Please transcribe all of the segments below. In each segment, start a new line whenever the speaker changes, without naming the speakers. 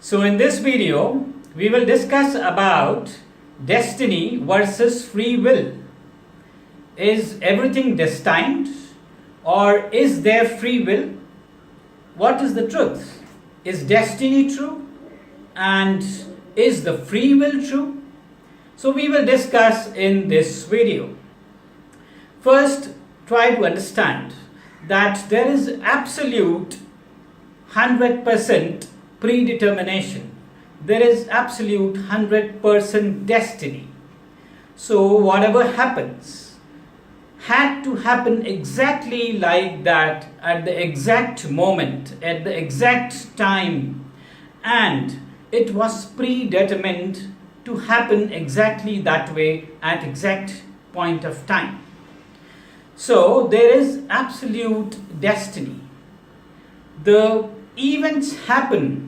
So in this video, we will discuss about destiny versus free will. Is everything destined or is there free will? What is the truth? Is destiny true and is the free will true? So we will discuss in this video. First, try to understand that there is absolute 100% predetermination. There is absolute 100% destiny. So whatever happens had to happen exactly like that at the exact moment, at the exact time, and it was predetermined to happen exactly that way at exact point of time. So there is absolute destiny. The events happen,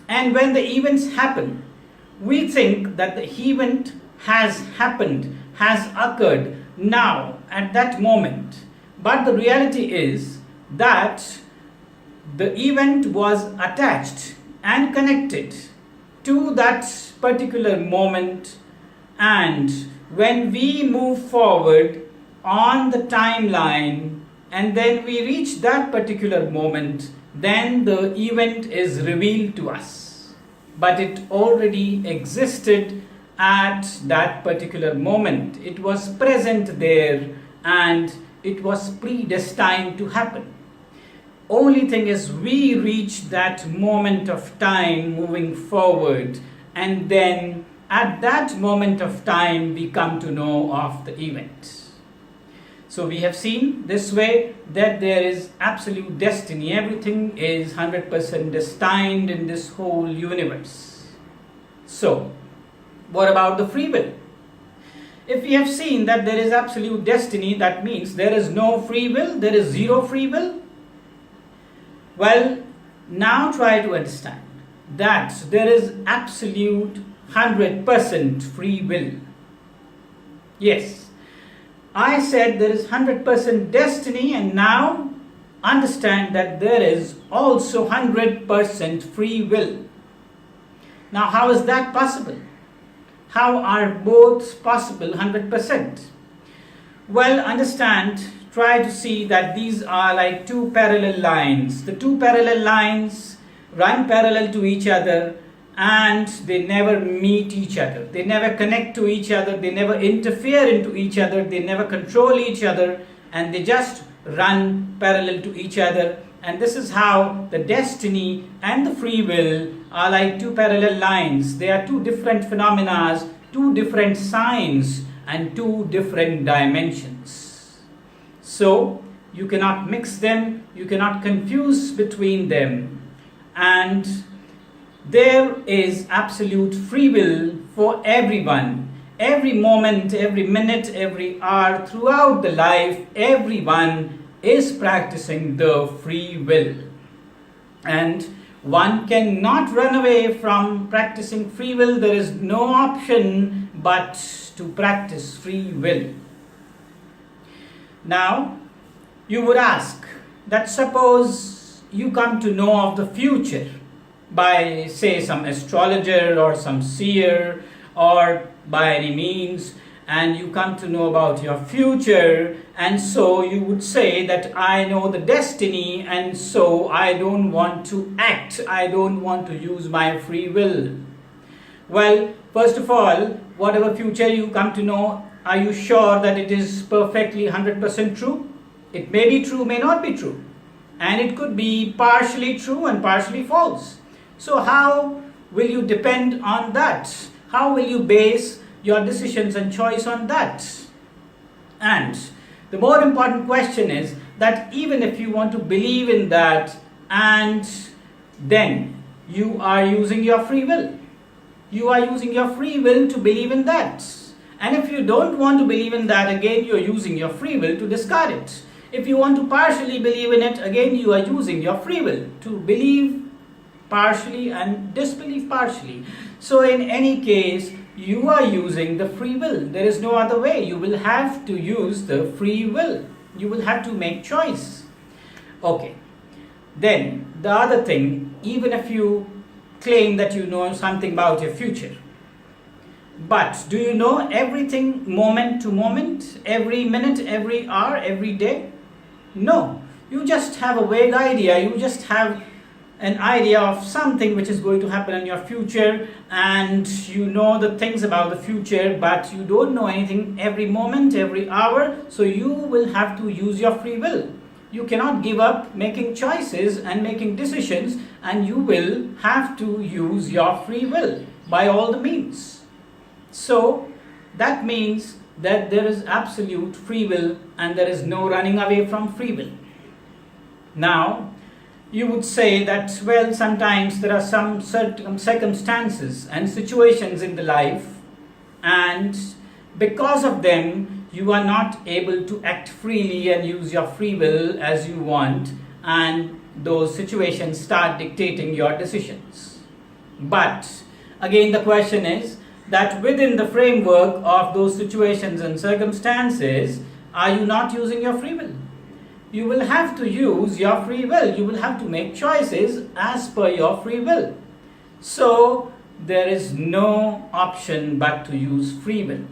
and when the events happen, we think that the event has happened, has occurred now at that moment. But the reality is that the event was attached and connected to that particular moment, and when we move forward on the timeline and then we reach that particular moment, then the event is revealed to us, but it already existed at that particular moment. It was present there and it was predestined to happen. Only thing is, we reach that moment of time moving forward, and then at that moment of time we come to know of the event. So we have seen this way that there is absolute destiny. Everything is 100% destined in this whole universe. So what about the free will? If we have seen that there is absolute destiny, that means there is no free will, there is zero free will. Well, now try to understand that there is absolute 100% free will. Yes, I said there is 100% destiny, and now understand that there is also 100% free will. Now how is that possible? How are both possible 100%? Well, understand, try to see that these are like two parallel lines. The two parallel lines run parallel to each other and they never meet each other. They never connect to each other. They never interfere into each other. They never control each other, and they just run parallel to each other. And this is how the destiny and the free will are like two parallel lines. They are two different phenomena, two different signs, and two different dimensions. So you cannot mix them, you cannot confuse between them. And there is absolute free will for everyone. Every moment, every minute, every hour throughout the life, everyone is practicing the free will. And one cannot run away from practicing free will. There is no option but to practice free will. Now, you would ask that suppose you come to know of the future by, say, some astrologer or some seer, or by any means, and you come to know about your future, and so you would say that I know the destiny, and so I don't want to act, I don't want to use my free will. Well, first of all, whatever future you come to know, are you sure that it is perfectly 100% true? It may be true, may not be true, and it could be partially true and partially false. So how will you depend on that? How will you base your decisions and choice on that? And the more important question is that even if you want to believe in that, and then you are using your free will. You are using your free will to believe in that. And if you don't want to believe in that, again you are using your free will to discard it. If you want to partially believe in it, again you are using your free will to believe partially and disbelieve partially. So in any case, you are using the free will. There is no other way. You will have to use the free will. You will have to make choice. Okay. Then the other thing, even if you claim that you know something about your future. But do you know everything moment to moment, every minute, every hour, every day? No. You just have a vague idea. You just have an idea of something which is going to happen in your future, and you know the things about the future, but you don't know anything every moment, every hour. So you will have to use your free will. You cannot give up making choices and making decisions, and you will have to use your free will by all the means. So that means that there is absolute free will and there is no running away from free will. Now, you would say that, well, sometimes there are some certain circumstances and situations in the life, and because of them, you are not able to act freely and use your free will as you want, and those situations start dictating your decisions. But again, the question is that within the framework of those situations and circumstances, are you not using your free will? You will have to use your free will. You will have to make choices as per your free will. So there is no option but to use free will.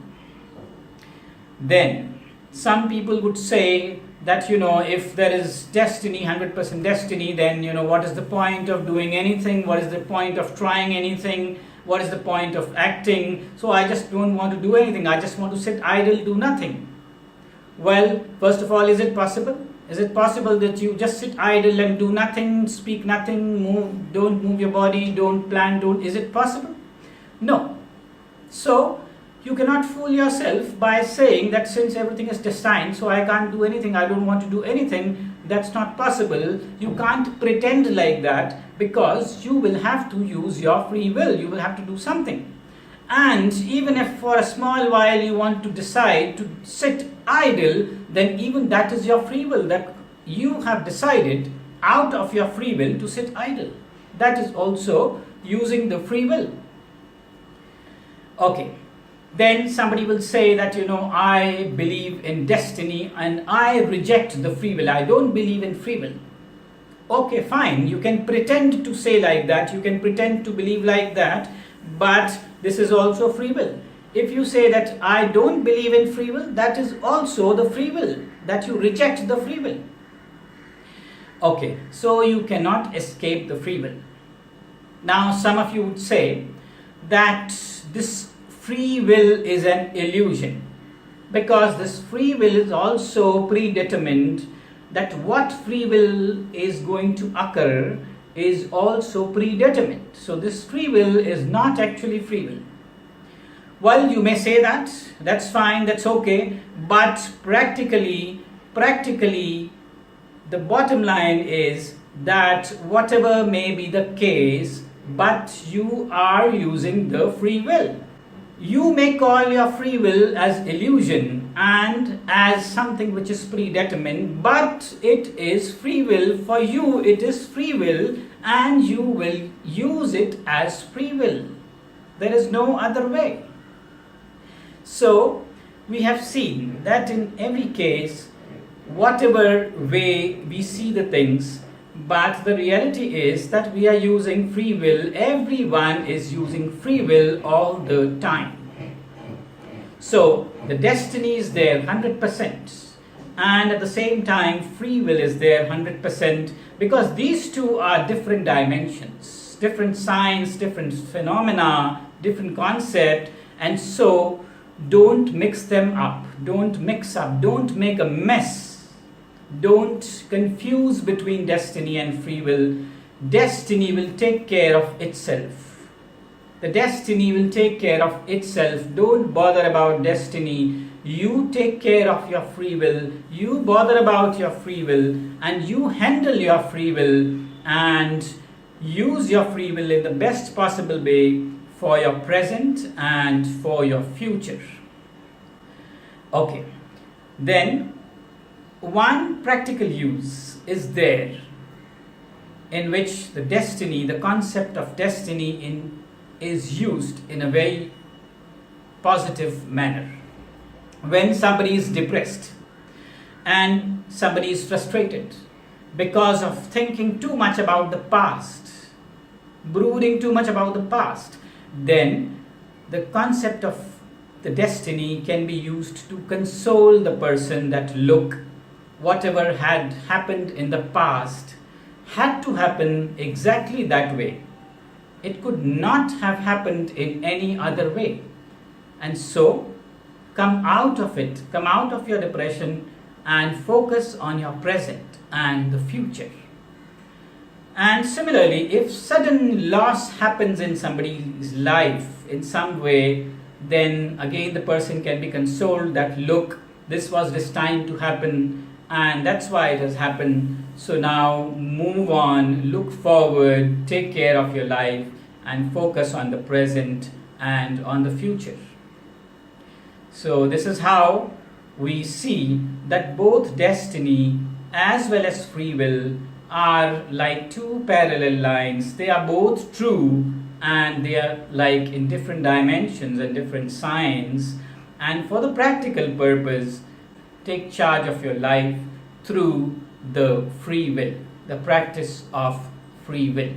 Then some people would say that, if there is destiny, 100% destiny, then, what is the point of doing anything? What is the point of trying anything? What is the point of acting? So I just don't want to do anything. I just want to sit idle, do nothing. Well, first of all, is it possible? Is it possible that you just sit idle and do nothing, speak nothing, don't move your body, don't plan, is it possible? No. So you cannot fool yourself by saying that since everything is destined, so I can't do anything, I don't want to do anything. That's not possible. You can't pretend like that, because you will have to use your free will. You will have to do something. And even if for a small while you want to decide to sit idle, then even that is your free will, that you have decided out of your free will to sit idle. That is also using the free will. Okay. Then somebody will say that, I believe in destiny and I reject the free will. I don't believe in free will. Okay, fine. You can pretend to say like that. You can pretend to believe like that. But this is also free will. If you say that I don't believe in free will, that is also the free will, that you reject the free will. Okay, so you cannot escape the free will. Now, some of you would say that this free will is an illusion, because this free will is also predetermined, that what free will is going to occur is also predetermined. So this free will is not actually free will. Well, you may say that, that's fine, that's okay, but practically, the bottom line is that whatever may be the case, but you are using the free will. You may call your free will as illusion and as something which is predetermined, but it is free will. For you, it is free will, and you will use it as free will. There is no other way. So, we have seen that in every case, whatever way we see the things, but the reality is that we are using free will. Everyone is using free will all the time. So the destiny is there 100%, and at the same time free will is there 100%, because these two are different dimensions, different science, different phenomena, different concept, and so don't mix them up, don't mix up, don't make a mess. Don't confuse between destiny and free will. Destiny will take care of itself. The destiny will take care of itself. Don't bother about destiny. You take care of your free will. You bother about your free will, and you handle your free will and use your free will in the best possible way for your present and for your future. Okay. Then one practical use is there in which the destiny, the concept of destiny is used in a very positive manner. When somebody is depressed and somebody is frustrated because of thinking too much about the past, brooding too much about the past, then the concept of the destiny can be used to console the person that look, whatever had happened in the past had to happen exactly that way. It could not have happened in any other way. And so, come out of it, come out of your depression and focus on your present and the future. And similarly, if sudden loss happens in somebody's life in some way, then again the person can be consoled that look, this was destined to happen and that's why it has happened. So now move on, look forward, take care of your life and focus on the present and on the future. So this is how we see that both destiny as well as free will are like two parallel lines. They are both true and they are like in different dimensions and different signs. And for the practical purpose, take charge of your life through the free will, the practice of free will.